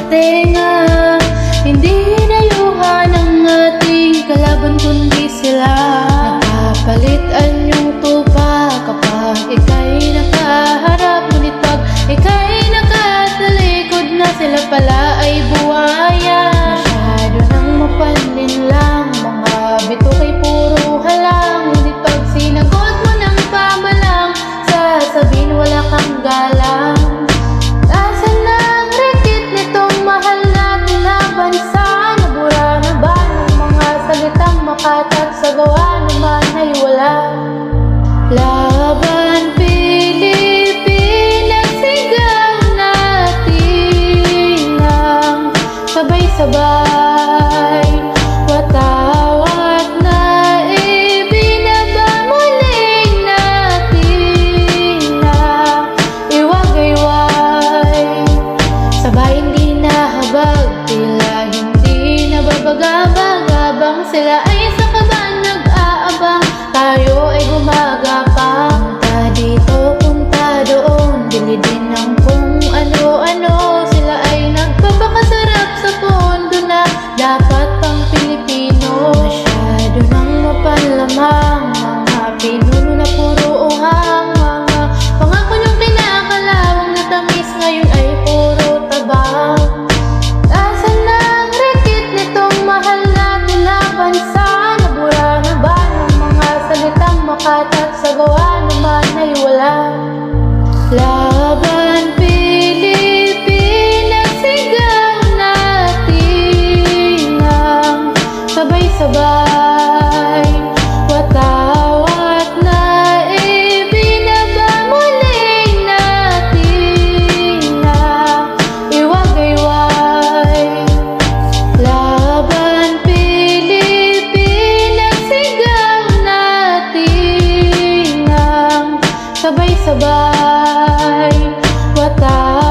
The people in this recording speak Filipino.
tenga. Hindi dayuhan ang ating kalaban kundi sila. Nakapalit anyong tupa kapag ika'y nakaharap, ngunit pag ika'y nakatalikod na, sila pala ay buhaya. Masyado nang mapanlin lang, mga bito kay puro halang, ngunit pag sinagot mo ng pamalang, sasabihin wala kang galang. Asan na ang rekit nitong mahal natin na bansa? Nabura na ba ng mga salitang makatat, sa gawa naman ay wala? Laban Pilipinas, sigaw natin ang sabay-sabay. Watawat na ibinaba, muling natin na iwagayway. Sabay hindi nahabag, tila hindi nababagabag, habang sila ay sa kaban nag-aabang, tayo ay gumagapang. Punta dito, punta doon, bili din ng kung ano-ano, sila ay nagpapakasarap sa pondo na dapat pang Pilipino. Masyado nang mapanlamang, mga pinuno na puro uhang, mga pangako niyong kinakalawang na tamis, ngayon ay puro tabang. Asan na ang rekit nitong mahal natin na bansa? Nabura na ba ng mga salitang makatat, sa gawa naman ay wala? Laban Pilipinas, sigaw natin ang sabay-sabay. Watawat na ibinaba, muling natin na iwagayway. Laban Pilipinas, sigaw natin ang sabay-sabay. Watawat